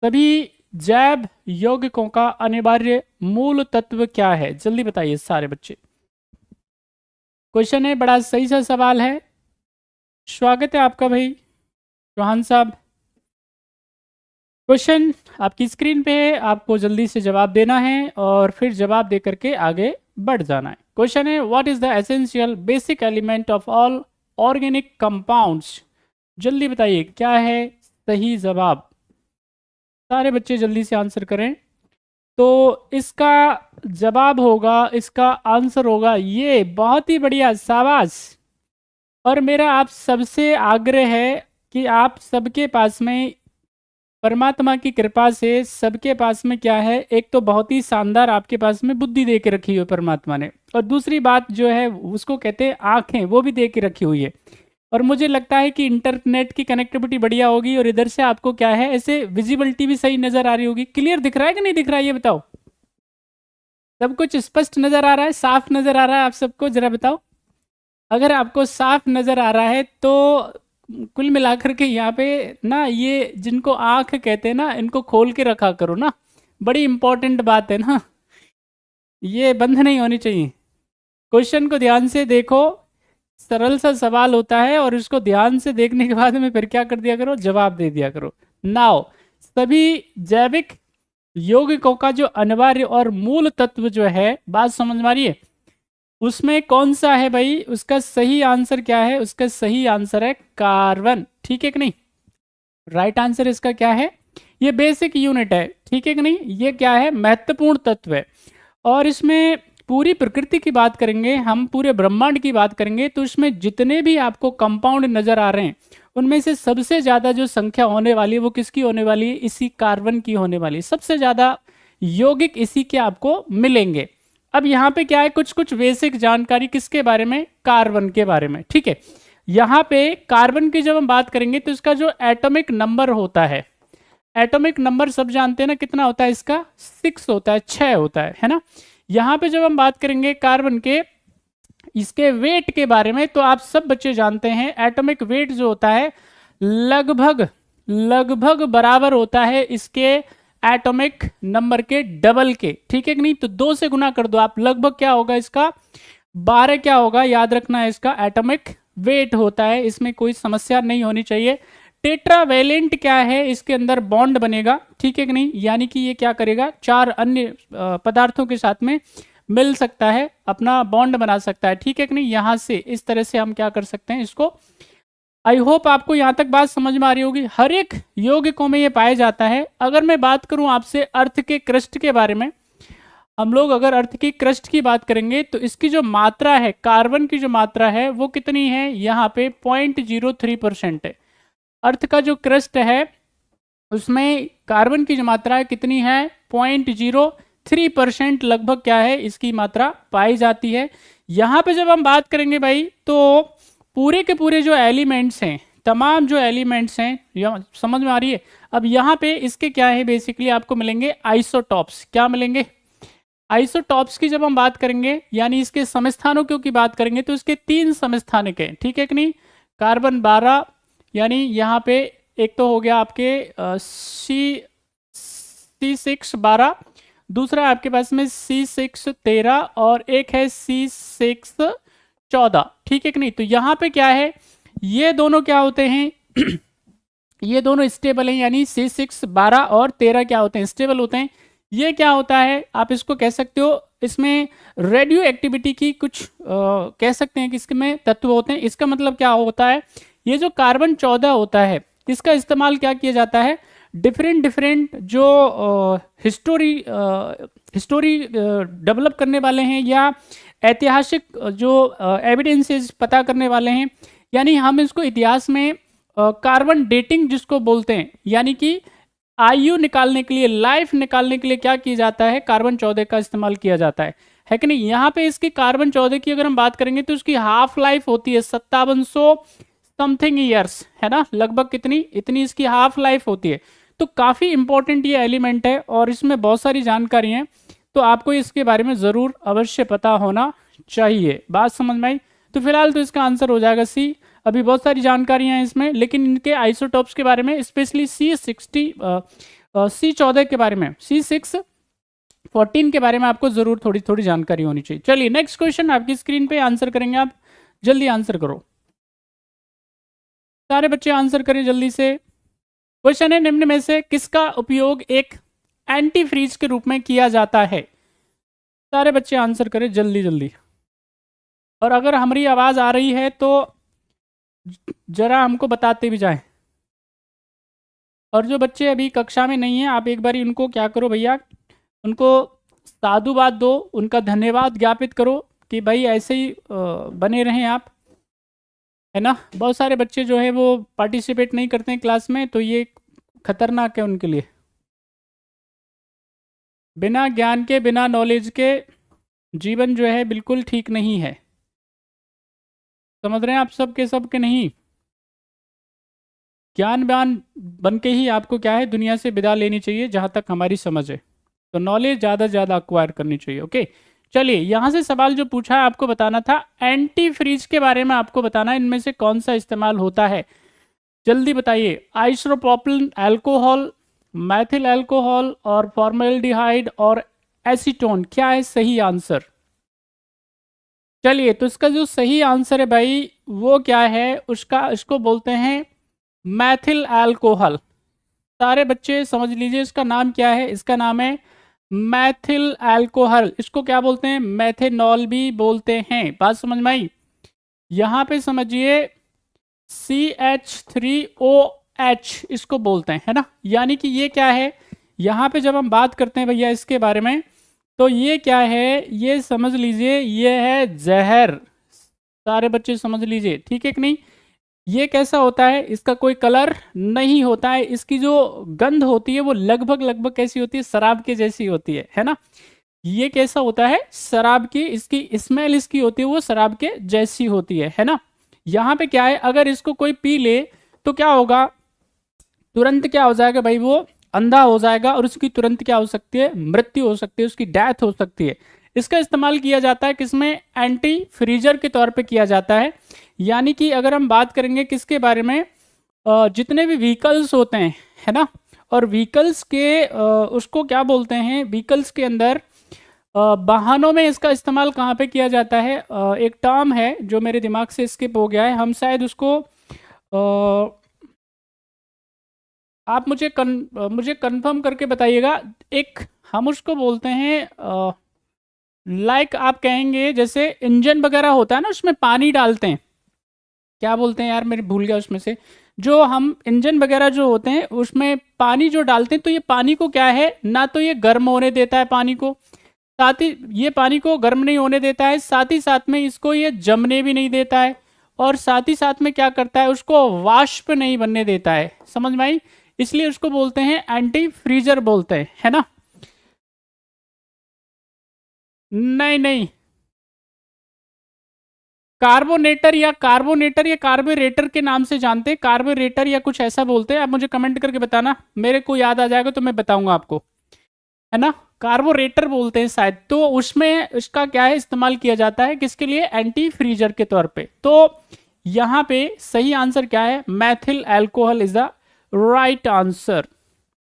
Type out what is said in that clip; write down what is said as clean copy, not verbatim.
सभी जैव यौगिकों का अनिवार्य मूल तत्व क्या है? जल्दी बताइए सारे बच्चे। क्वेश्चन है, बड़ा सही सा सवाल है। स्वागत है आपका भाई चौहान साहब। क्वेश्चन आपकी स्क्रीन पे है, आपको जल्दी से जवाब देना है और फिर जवाब दे करके आगे बढ़ जाना है। क्वेश्चन है, what is the essential basic element of all organic compounds? जल्दी बताइए क्या है सही जवाब। सारे बच्चे जल्दी से आंसर करें। तो इसका जवाब होगा, इसका आंसर होगा ये। बहुत ही बढ़िया, शाबाश। और मेरा आप सबसे आग्रह है कि आप सबके पास में परमात्मा की कृपा से सबके पास में क्या है, एक तो बहुत ही शानदार आपके पास में बुद्धि दे के रखी हुई है परमात्मा ने, और दूसरी बात जो है उसको कहते हैं आंखें, वो भी दे के रखी हुई है। और मुझे लगता है कि इंटरनेट की कनेक्टिविटी बढ़िया होगी और इधर से आपको क्या है, ऐसे विजिबिलिटी भी सही नजर आ रही होगी। क्लियर दिख रहा है कि नहीं दिख रहा है ये बताओ। सब कुछ स्पष्ट नजर आ रहा है, साफ नजर आ रहा है आप सबको? जरा बताओ। अगर आपको साफ नजर आ रहा है तो कुल मिलाकर के यहाँ पे ना, ये जिनको आंख कहते हैं ना, इनको खोल के रखा करो ना। बड़ी इंपॉर्टेंट बात है ना, ये बंद नहीं होनी चाहिए। क्वेश्चन को ध्यान से देखो, सरल सा सवाल होता है और इसको ध्यान से देखने के बाद में फिर क्या कर दिया करो, जवाब दे दिया करो। नाउ, सभी जैविक यौगिकों का जो अनिवार्य और मूल तत्व जो है, बात समझ में आ रही है, उसमें कौन सा है भाई? उसका सही आंसर क्या है? उसका सही आंसर है कार्बन। ठीक है कि नहीं? राइट आंसर इसका क्या है? ये बेसिक यूनिट है। ठीक है कि नहीं? ये क्या है? महत्वपूर्ण तत्व है। और इसमें पूरी प्रकृति की बात करेंगे हम, पूरे ब्रह्मांड की बात करेंगे, तो इसमें जितने भी आपको कंपाउंड नजर आ रहे हैं उनमें से सबसे ज्यादा जो संख्या होने वाली है वो किसकी होने वाली है? इसी कार्बन की होने वाली है। सबसे ज्यादा यौगिक इसी के आपको मिलेंगे। अब यहाँ पे क्या है, कुछ कुछ बेसिक जानकारी किसके बारे में? कार्बन के बारे में। ठीक है, यहाँ पे कार्बन की जब हम बात करेंगे तो इसका जो एटॉमिक नंबर होता है, एटॉमिक नंबर सब जानते हैं ना, कितना होता है इसका? 6 होता है, 6 होता है ना। यहाँ पे जब हम बात करेंगे कार्बन के इसके वेट के बारे में, तो आप सब बच्चे जानते हैं एटॉमिक वेट जो होता है लगभग लगभग बराबर होता है इसके एटॉमिक नंबर के डबल के। ठीक है कि नहीं? तो 2 से गुना कर दो आप, लगभग क्या होगा इसका? 12 क्या होगा? याद रखना है, इसका एटॉमिक वेट होता है। इसमें कोई समस्या नहीं होनी चाहिए। टेट्रावेलेंट क्या है? इसके अंदर बॉन्ड बनेगा। ठीक है कि नहीं? यानी कि ये क्या करेगा, 4 अन्य पदार्थों के साथ में मिल सकता है, अपना बॉन्ड बना सकता है। ठीक है कि नहीं? यहां से इस तरह से हम क्या कर सकते हैं इसको। आई होप आपको यहां तक बात समझ में आ रही होगी। हर एक यौगिकों में ये पाया जाता है। अगर मैं बात करूं आपसे अर्थ के क्रस्ट के बारे में, हम लोग अगर अर्थ की क्रस्ट की बात करेंगे तो इसकी जो मात्रा है, कार्बन की जो मात्रा है वो कितनी है? यहाँ पे 0.03% है। अर्थ का जो क्रस्ट है उसमें कार्बन की जो मात्रा है कितनी है? 0.03% लगभग क्या है इसकी मात्रा पाई जाती है। यहाँ पे जब हम बात करेंगे भाई, तो पूरे के पूरे जो एलिमेंट्स हैं, तमाम जो एलिमेंट्स हैं, समझ में आ रही है? अब यहाँ पे इसके क्या है, बेसिकली आपको मिलेंगे आइसोटॉप्स। क्या मिलेंगे? आइसोटॉप्स की जब हम बात करेंगे, यानी इसके समस्थानिकों की बात करेंगे, तो इसके 3 समस्थानिक हैं। ठीक है कि नहीं? कार्बन 12, यानी यहाँ पे एक तो हो गया आपके C6 12, दूसरा आपके पास में C6 13 और एक है C6 14। ठीक है कि नहीं? तो यहाँ पे क्या है, ये दोनों क्या होते हैं ये दोनों स्टेबल हैं, यानी C6 12 और 13 क्या होते हैं? स्टेबल होते हैं। ये क्या होता है, आप इसको कह सकते हो, इसमें रेडियो एक्टिविटी की कुछ कह सकते हैं कि इसमें तत्व होते हैं। इसका मतलब क्या होता है, ये जो कार्बन 14 होता है इसका इस्तेमाल क्या किया जाता है? डिफरेंट डिफरेंट जो हिस्टोरी डेवलप करने वाले हैं या ऐतिहासिक जो एविडेंसेस पता करने वाले हैं, यानी हम इसको इतिहास में कार्बन डेटिंग जिसको बोलते हैं, यानी कि आयु निकालने के लिए, लाइफ निकालने के लिए क्या किया जाता है? कार्बन 14 का इस्तेमाल किया जाता है कि नहीं? यहाँ पे इसकी कार्बन 14 की अगर हम बात करेंगे तो उसकी हाफ लाइफ होती है 5700 समथिंग ईयर्स, है ना। लगभग कितनी? इतनी इसकी हाफ लाइफ होती है। तो काफ़ी इंपॉर्टेंट ये एलिमेंट है और इसमें बहुत सारी जानकारी है, तो आपको इसके बारे में ज़रूर अवश्य पता होना चाहिए। बात समझ में आई? तो फिलहाल तो इसका आंसर हो जाएगा सी। अभी बहुत सारी जानकारियां हैं इसमें, लेकिन इनके आइसोटॉप्स के बारे में, स्पेशली C60 C14 के बारे में, C614 के बारे में आपको ज़रूर थोड़ी थोड़ी जानकारी होनी चाहिए। चलिए नेक्स्ट क्वेश्चन आपकी स्क्रीन पे आंसर करेंगे आप, जल्दी आंसर करो, सारे बच्चे आंसर करें जल्दी से। क्वेश्चन है, निम्न में से किसका उपयोग एक एंटी फ्रीज के रूप में किया जाता है? सारे बच्चे आंसर करें जल्दी जल्दी, और अगर हमारी आवाज़ आ रही है तो जरा हमको बताते भी जाएं। और जो बच्चे अभी कक्षा में नहीं हैं, आप एक बारी उनको क्या करो भैया, उनको साधुवाद दो, उनका धन्यवाद ज्ञापित करो कि भाई ऐसे ही बने रहें आप, है ना। बहुत सारे बच्चे जो है वो पार्टिसिपेट नहीं करते हैं क्लास में, तो ये खतरनाक है उनके लिए। बिना ज्ञान के, बिना नॉलेज के जीवन जो है बिल्कुल ठीक नहीं है। समझ रहे हैं आप सब के सब के नहीं? ज्ञानवान बन के ही आपको क्या है, दुनिया से विदा लेनी चाहिए, जहाँ तक हमारी समझ है। तो नॉलेज ज़्यादा से ज़्यादा अक्वायर करनी चाहिए। ओके, चलिए यहाँ से सवाल जो पूछा है आपको बताना था, एंटी फ्रीज के बारे में आपको बताना है, इनमें से कौन सा इस्तेमाल होता है, जल्दी बताइए। आइसोप्रोपिलीन अल्कोहल, मैथिल अल्कोहल, और फॉर्मेल्डिहाइड, और एसीटोन, क्या है सही आंसर? चलिए, तो इसका जो सही आंसर है भाई वो क्या है, इसको बोलते हैं मैथिल अल्कोहल। सारे बच्चे समझ लीजिए इसका नाम क्या है, इसका नाम है मैथिल अल्कोहल। इसको क्या बोलते हैं? मेथेनॉल भी बोलते हैं। बात समझ में आई? यहाँ पे समझिए CH3OH इसको बोलते हैं, है ना। यानी कि ये क्या है, यहाँ पे जब हम बात करते हैं भैया इसके बारे में, तो ये क्या है, ये समझ लीजिए ये है जहर। सारे बच्चे समझ लीजिए, ठीक है कि नहीं। ये कैसा होता है, इसका कोई कलर नहीं होता है, इसकी जो गंध होती है वो लगभग कैसी होती है, शराब के जैसी होती है ना। ये कैसा होता है, शराब की, इसकी स्मेल इसकी होती है वो शराब के जैसी होती है ना। यहाँ पे क्या है, अगर इसको कोई पी ले तो क्या होगा, तुरंत क्या हो जाएगा भाई, वो अंधा हो जाएगा, और उसकी तुरंत क्या हो सकती है, मृत्यु हो सकती है, उसकी डेथ हो सकती है। इसका इस्तेमाल किया जाता है किसमें, एंटी फ्रीजर के तौर पे किया जाता है। यानी कि अगर हम बात करेंगे किसके बारे में, जितने भी व्हीकल्स होते हैं, है ना, और व्हीकल्स के उसको क्या बोलते हैं, व्हीकल्स के अंदर वाहनों में इसका इस्तेमाल कहाँ पे किया जाता है, एक टर्म है जो मेरे दिमाग से स्किप हो गया है, हम शायद उसको आप मुझे कंफर्म करके बताइएगा। एक हम उसको बोलते हैं लाइक आप कहेंगे जैसे इंजन वगैरह होता है ना, उसमें पानी डालते हैं, क्या बोलते हैं यार, मेरे भूल गया उसमें से, जो हम इंजन वगैरह जो होते हैं उसमें पानी जो डालते हैं, तो ये पानी को क्या है ना, तो ये गर्म होने देता है पानी को, साथ ही ये पानी को गर्म नहीं होने देता है, साथ ही साथ में इसको ये जमने भी नहीं देता है, और साथ ही साथ में क्या करता है, उसको वाष्प नहीं बनने देता है। समझ में आई? इसलिए उसको बोलते हैं एंटी फ्रीजर बोलते हैं, है ना। नहीं, कार्बोनेटर या कार्बोरेटर के नाम से जानते हैं, कार्बोरेटर या कुछ ऐसा बोलते हैं। आप मुझे कमेंट करके बताना, मेरे को याद आ जाएगा तो मैं बताऊंगा आपको, है ना। कार्बोरेटर बोलते हैं शायद, तो उसमें इसका क्या है, इस्तेमाल किया जाता है किसके लिए, एंटी फ्रीजर के तौर पे। तो यहाँ पे सही आंसर क्या है, Maithil alcohol is the right answer.